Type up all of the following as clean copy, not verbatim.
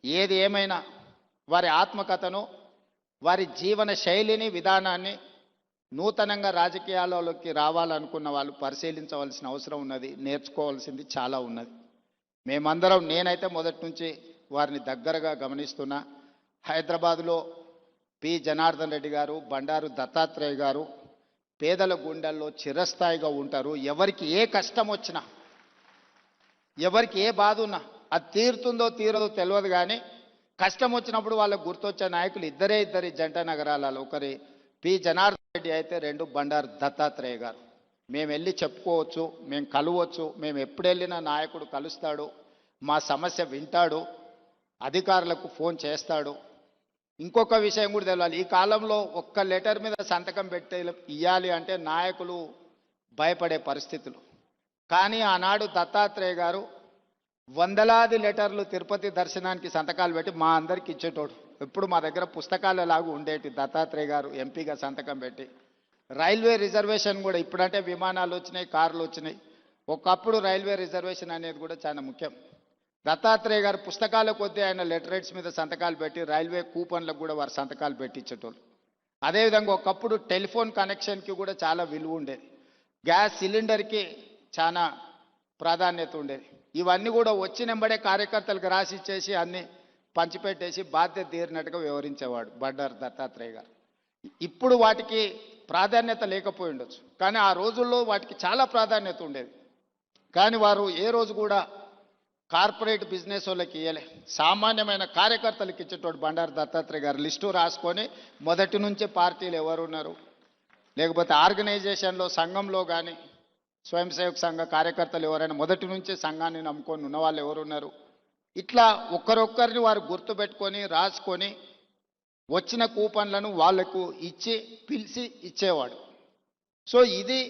ఏది ఏమైనా వారి ఆత్మకథను, వారి జీవన శైలిని, విధానాన్ని నూతనంగా రాజకీయాలలోకి రావాలనుకున్న వాళ్ళు పరిశీలించవలసిన అవసరం ఉన్నది. నేర్చుకోవాల్సింది చాలా ఉన్నది. మేమందరం, నేనైతే మొదటి నుంచి వారిని దగ్గరగా గమనిస్తున్నా. హైదరాబాదులో పి జనార్దన్ రెడ్డి గారు, బండారు దత్తాత్రేయ గారు పేదల గుండెల్లో చిరస్థాయిగా ఉంటారు. ఎవరికి ఏ కష్టం వచ్చినా, ఎవరికి ఏ బాధ ఉన్నా అది తీరుతుందో తీరదో తెలియదు, కానీ కష్టం వచ్చినప్పుడు వాళ్ళకు గుర్తొచ్చే నాయకులు ఇద్దరే ఇద్దరి జంట నగరాలలో. ఒకరి పి జనార్దన్ రెడ్డి అయితే, రెండు బండారు దత్తాత్రేయ గారు. మేము వెళ్ళి చెప్పుకోవచ్చు, మేము కలవచ్చు, మేము ఎప్పుడు వెళ్ళినా నాయకుడు కలుస్తాడు, మా సమస్య వింటాడు, అధికారులకు ఫోన్ చేస్తాడు. ఇంకొక విషయం కూడా తెలియాలి, ఈ కాలంలో ఒక్క లెటర్ మీద సంతకం పెట్టి ఇవ్వాలి అంటే నాయకులు భయపడే పరిస్థితులు. కానీ ఆనాడు దత్తాత్రేయ గారు వందలాది లెటర్లు తిరుపతి దర్శనానికి సంతకాలు పెట్టి మా అందరికి ఇచ్చేటోడు. ఎప్పుడు మా దగ్గర పుస్తకాలలాగా ఉండేటి. దత్తాత్రేయ గారు ఎంపీగా సంతకం పెట్టి రైల్వే రిజర్వేషన్ కూడా, ఇప్పుడంటే విమానాలు వచ్చినాయి, కార్లు వచ్చినాయి, ఒకప్పుడు రైల్వే రిజర్వేషన్ అనేది కూడా చాలా ముఖ్యం. దత్తాత్రేయ గారు పుస్తకాల కొద్దీ ఆయన లెటరేట్స్ మీద సంతకాలు పెట్టి రైల్వే కూపన్లకు కూడా వారు సంతకాలు పెట్టించేటోళ్ళు. అదేవిధంగా ఒకప్పుడు టెలిఫోన్ కనెక్షన్కి కూడా చాలా విలువ ఉండేది. గ్యాస్ సిలిండర్కి చాలా ప్రాధాన్యత ఉండేది. ఇవన్నీ కూడా వచ్చినెంబడే కార్యకర్తలకు రాసి ఇచ్చేసి అన్నీ పంచిపెట్టేసి బాధ్యత తీరినట్టుగా వివరించేవాడు బండారు దత్తాత్రేయ గారు. ఇప్పుడు వాటికి ప్రాధాన్యత లేకపోయి ఉండొచ్చు, కానీ ఆ రోజుల్లో వాటికి చాలా ప్రాధాన్యత ఉండేది. కానీ వారు ఏ రోజు కూడా కార్పొరేట్ బిజినెస్ వాళ్ళకి ఇవ్వలే, సామాన్యమైన కార్యకర్తలకు ఇచ్చేటోడు బండారు దత్తాత్రేయ గారు. లిస్టు రాసుకొని మొదటి నుంచే పార్టీలు ఎవరున్నారు, లేకపోతే ఆర్గనైజేషన్లో, సంఘంలో కానీ స్వయం సేవక సంఘ కార్యకర్తలు ఎవరైనా మొదటి నుంచే సంఘాన్ని నమ్ముకొని ఉన్న వాళ్ళు ఎవరున్నారు, ఇట్లా ఒక్కరొక్కరిని వారు గుర్తుపెట్టుకొని రాసుకొని వచ్చిన కూపన్లను వాళ్లకు ఇచ్చి పిలిచి ఇచ్చేవాడు. సో ఇది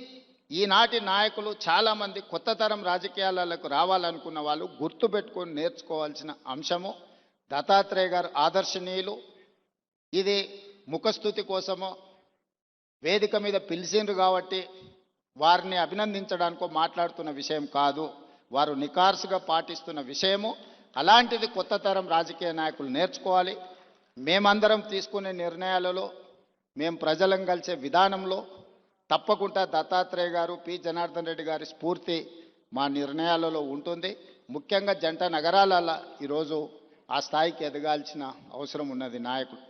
ఈనాటి నాయకులు చాలామంది కొత్త తరం రాజకీయాలకు రావాలనుకున్న వాళ్ళు గుర్తుపెట్టుకొని నేర్చుకోవాల్సిన అంశము. దత్తాత్రేయ గారు ఆదర్శనీయులు. ఇది ముఖస్థుతి కోసమో వేదిక మీద పిలిచిండ్రు కాబట్టి వారిని అభినందించడానికో మాట్లాడుతున్న విషయం కాదు, వారు నికార్సుగా పాటిస్తున్న విషయము. అలాంటిది కొత్త తరం రాజకీయ నాయకులు నేర్చుకోవాలి. మేమందరం తీసుకునే నిర్ణయాలలో, మేము ప్రజలను కలిసే విధానంలో తప్పకుండా దత్తాత్రేయ గారు, పి జనార్దన్ రెడ్డి గారి స్ఫూర్తి మా నిర్ణయాలలో ఉంటుంది. ముఖ్యంగా జంట నగరాలలో ఈరోజు ఆ స్థాయికి ఎదగాల్సిన అవసరం ఉన్నది నాయకుడు.